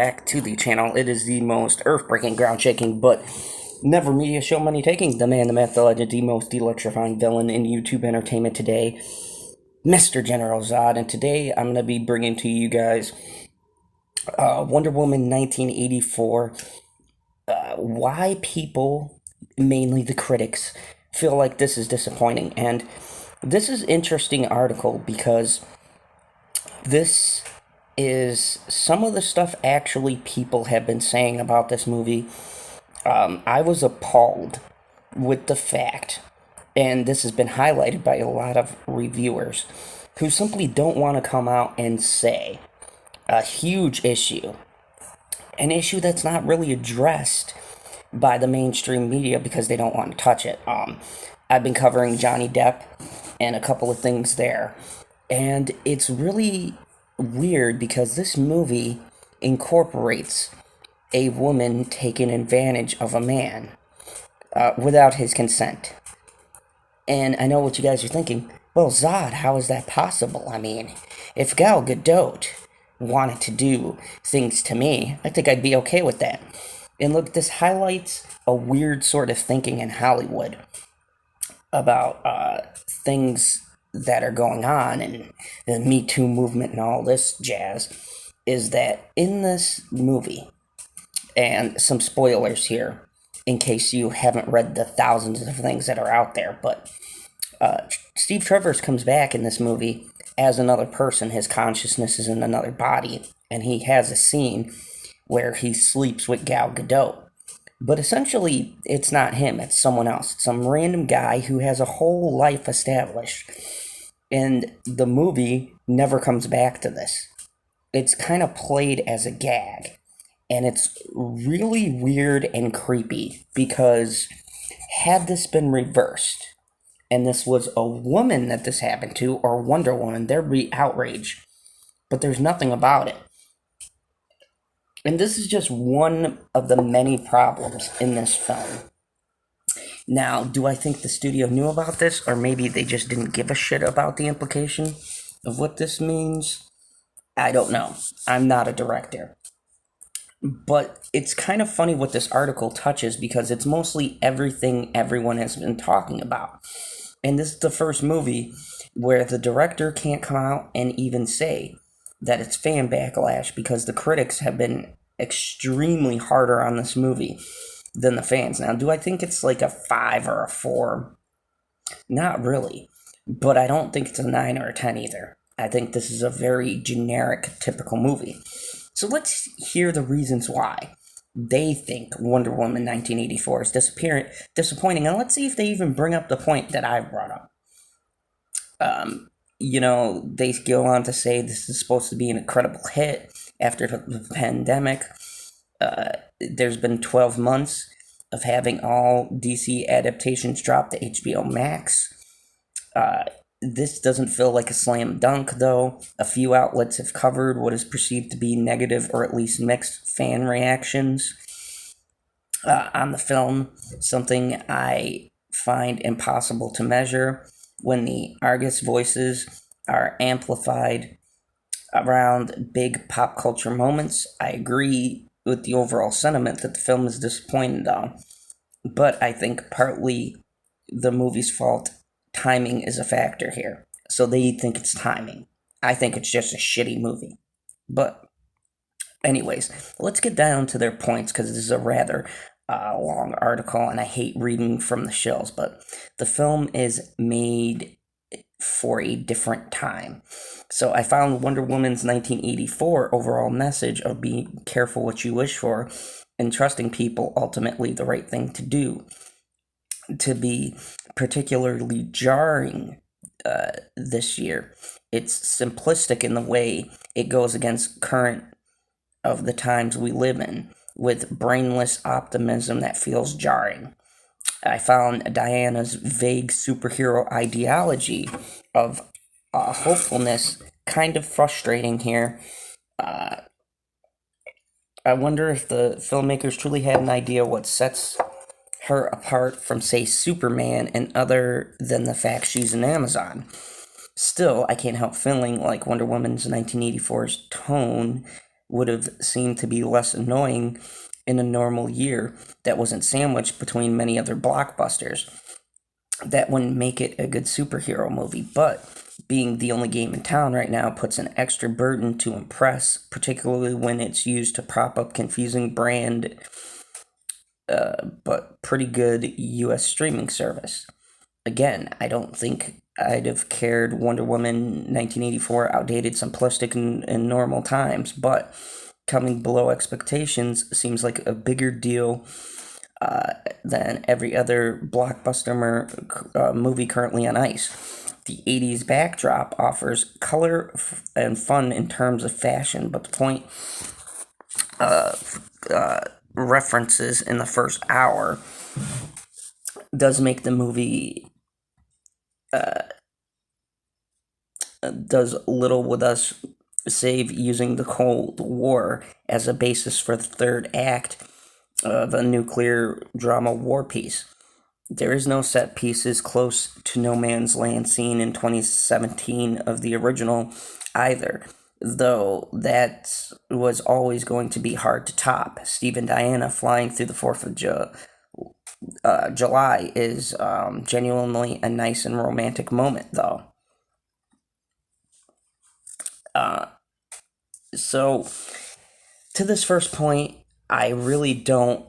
back to the channel. It is the most earth-breaking, ground-shaking, but never media show money-taking. The man, the myth, the legend, the most electrifying villain in YouTube entertainment today, Mr. General Zod. And today I'm going to be bringing to you guys Wonder Woman 1984. Why people, mainly the critics, feel like this is disappointing. And this is an interesting article because this is some of the stuff actually people have been saying about this movie. I was appalled with the fact, and this has been highlighted by a lot of reviewers, who simply don't want to come out and say a huge issue, an issue that's not really addressed by the mainstream media because they don't want to touch it. I've been covering Johnny Depp and a couple of things there, and it's really weird because this movie incorporates a woman taking advantage of a man without his consent. And I know what you guys are thinking. Well, Zod, how is that possible? I mean, if Gal Gadot wanted to do things to me, I think I'd be okay with that. And look, this highlights a weird sort of thinking in Hollywood about things that are going on and the Me Too movement and all this jazz, is that in this movie, and some spoilers here in case you haven't read the thousands of things that are out there, but Steve Trevors comes back in this movie as another person. His consciousness is in another body, and he has a scene where he sleeps with Gal Gadot. But essentially, it's not him, it's someone else. It's some random guy who has a whole life established. And the movie never comes back to this. It's kind of played as a gag. And it's really weird and creepy because had this been reversed, and this was a woman that this happened to, or Wonder Woman, there'd be outrage. But there's nothing about it. And this is just one of the many problems in this film. Now, do I think the studio knew about this, or maybe they just didn't give a shit about the implication of what this means? I don't know. I'm not a director. But it's kind of funny what this article touches because it's mostly everything everyone has been talking about. And this is the first movie where the director can't come out and even say that it's fan backlash because the critics have been extremely harder on this movie than the fans. Now, do I think it's like a 5 or a 4? Not really. But I don't think it's a 9 or a 10 either. I think this is a very generic, typical movie. So let's hear the reasons why they think Wonder Woman 1984 is disappointing, and let's see if they even bring up the point that I brought up. They go on to say this is supposed to be an incredible hit after the pandemic. There's been 12 months of having all DC adaptations drop to HBO Max. This doesn't feel like a slam dunk, though. A few outlets have covered what is perceived to be negative or at least mixed fan reactions on the film, something I find impossible to measure when the Argus voices are amplified around big pop culture moments. I agree with the overall sentiment that the film is disappointing, though, but I think partly the movie's fault. Timing is a factor here. So they think it's timing. I think it's just a shitty movie. But anyways, let's get down to their points because this is a rather long article and I hate reading from the shelves. But the film is made for a different time. So I found Wonder Woman's 1984 overall message of being careful what you wish for and trusting people ultimately the right thing to do to be particularly jarring this year. It's simplistic in the way it goes against current of the times we live in, with brainless optimism that feels jarring. I found Diana's vague superhero ideology of hopefulness kind of frustrating here. I wonder if the filmmakers truly had an idea what sets her apart from, say, Superman, and other than the fact she's an Amazon. Still, I can't help feeling like Wonder Woman's 1984's tone would have seemed to be less annoying in a normal year that wasn't sandwiched between many other blockbusters. That wouldn't make it a good superhero movie, but being the only game in town right now puts an extra burden to impress, particularly when it's used to prop up confusing brand, but pretty good US streaming service. Again, I don't think I'd have cared Wonder Woman 1984 outdated, simplistic, in normal times, but coming below expectations seems like a bigger deal than every other blockbuster movie currently on ice. The 80s backdrop offers color and fun in terms of fashion, but the point references in the first hour does make the movie does little with us, save using the Cold War as a basis for the third act of a nuclear drama war piece. There is no set pieces close to No Man's Land scene in 2017 of the original either, though that was always going to be hard to top. Steve and Diana flying through the 4th of July is genuinely a nice and romantic moment, though. So, to this first point, I really don't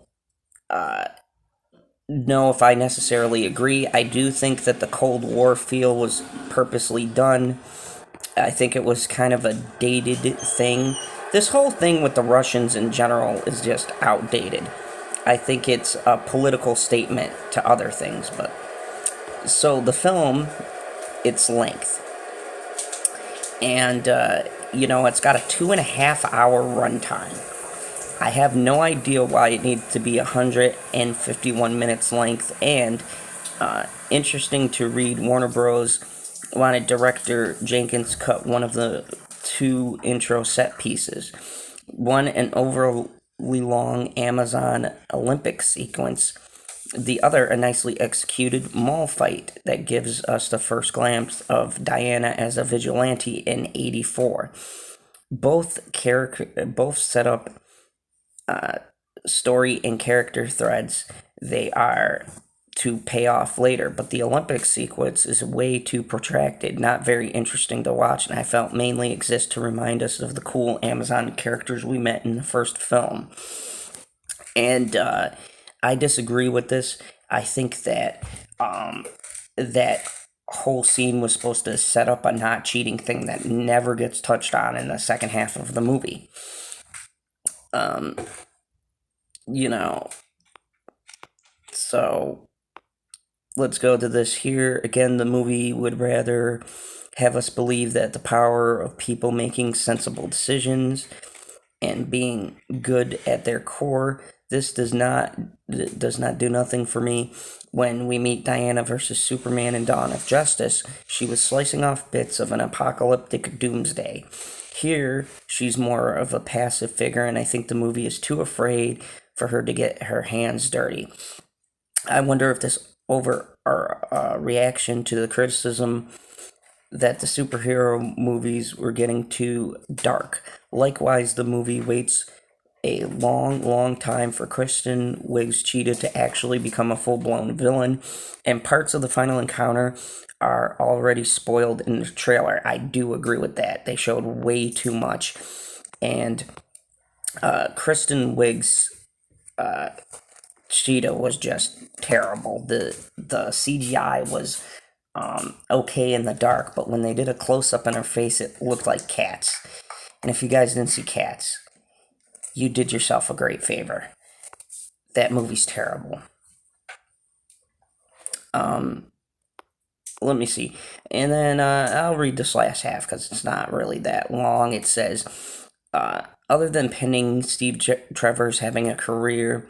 know if I necessarily agree. I do think that the Cold War feel was purposely done. I think it was kind of a dated thing. This whole thing with the Russians in general is just outdated. I think it's a political statement to other things, but... So, the film, its length. And, it's got a 2.5-hour runtime. I have no idea why it needed to be 151 minutes length, and interesting to read, Warner Bros. Wanted director Jenkins cut one of the 2 intro set pieces. One, an overly long Amazon Olympic sequence. The other, a nicely executed mall fight that gives us the first glimpse of Diana as a vigilante in 84. Both set up story and character threads they are to pay off later, but the Olympic sequence is way too protracted, not very interesting to watch, and I felt mainly exists to remind us of the cool Amazon characters we met in the first film. And I disagree with this. I think that that whole scene was supposed to set up a not cheating thing that never gets touched on in the second half of the movie. So let's go to this here. Again, the movie would rather have us believe that the power of people making sensible decisions and being good at their core. This does not do nothing for me. When we meet Diana versus Superman in Dawn of Justice, she was slicing off bits of an apocalyptic doomsday. Here, she's more of a passive figure, and I think the movie is too afraid for her to get her hands dirty. I wonder if this reaction to the criticism that the superhero movies were getting too dark. Likewise, the movie waits a long time for Kristen Wiig's Cheetah to actually become a full-blown villain, and parts of the final encounter are already spoiled in the trailer. I do agree with that. They showed way too much, and Kristen Wiig's Cheetah was just terrible. The CGI was okay in the dark, but when they did a close-up in her face, it looked like Cats. And if you guys didn't see Cats, you did yourself a great favor. That movie's terrible. Let me see. And then I'll read this last half because it's not really that long. It says, other than penning Steve Trevors having a career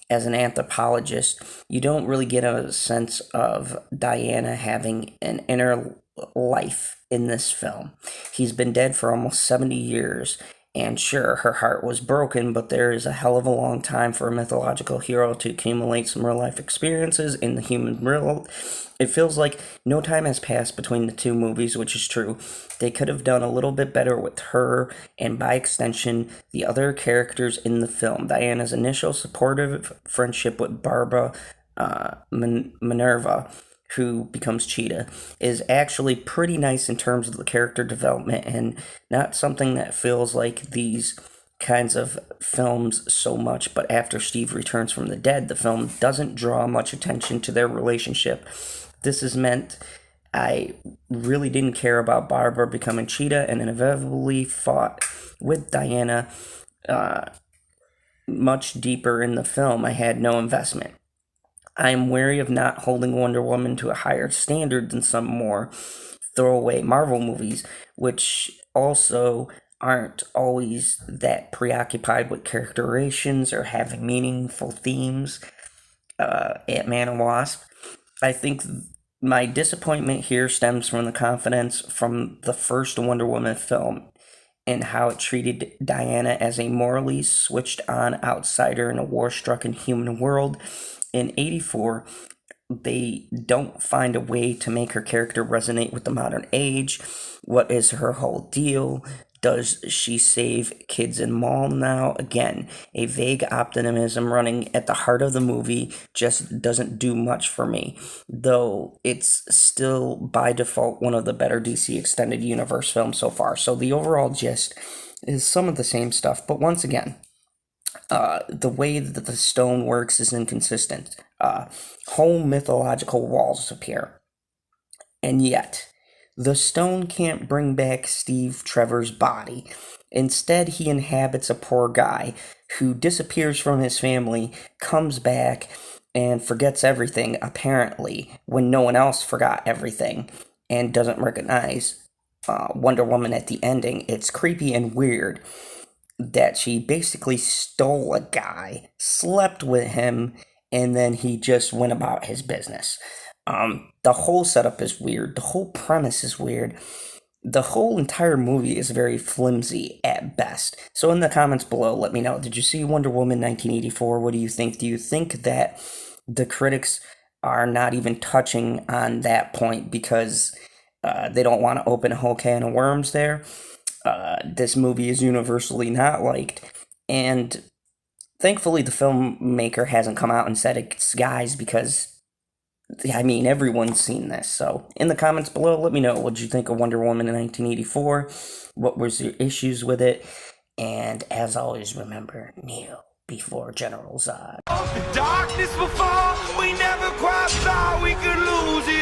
as an anthropologist, you don't really get a sense of Diana having an inner life in this film. He's been dead for almost 70 years, And sure, her heart was broken, but there is a hell of a long time for a mythological hero to accumulate some real life experiences in the human world. It feels like no time has passed between the two movies, which is true. They could have done a little bit better with her, and by extension, the other characters in the film. Diana's initial supportive friendship with Barbara Minerva, who becomes Cheetah, is actually pretty nice in terms of the character development, and not something that feels like these kinds of films so much. But after Steve returns from the dead, the film doesn't draw much attention to their relationship. This has meant I really didn't care about Barbara becoming Cheetah, and inevitably fought with Diana much deeper in the film. I had no investment. I am wary of not holding Wonder Woman to a higher standard than some more throwaway Marvel movies, which also aren't always that preoccupied with characterizations or having meaningful themes at Mana Wasp. I think my disappointment here stems from the confidence from the first Wonder Woman film and how it treated Diana as a morally switched-on outsider in a war-struck inhuman world. In 84, they don't find a way to make her character resonate with the modern age. What is her whole deal? Does she save kids in mall now? Again, a vague optimism running at the heart of the movie just doesn't do much for me, though it's still by default one of the better DC Extended Universe films so far. So the overall gist is some of the same stuff, but once again, the way that the stone works is inconsistent. Whole mythological walls appear. And yet, the stone can't bring back Steve Trevor's body. Instead, he inhabits a poor guy who disappears from his family, comes back, and forgets everything, apparently, when no one else forgot everything, and doesn't recognize Wonder Woman at the ending. It's creepy and weird that she basically stole a guy, slept with him, and then he just went about his business. The whole setup is weird. The whole premise is weird. The whole entire movie is very flimsy at best. So in the comments below, let me know. Did you see Wonder Woman 1984? What do you think? Do you think that the critics are not even touching on that point because they don't want to open a whole can of worms there? This movie is universally not liked, and thankfully the filmmaker hasn't come out and said it's guys, because I mean everyone's seen this. So in the comments below, let me know, what did you think of Wonder Woman in 1984? What was your issues with it? And as always, remember, kneel before General Zod. The darkness will fall, we never quite thought we could lose it.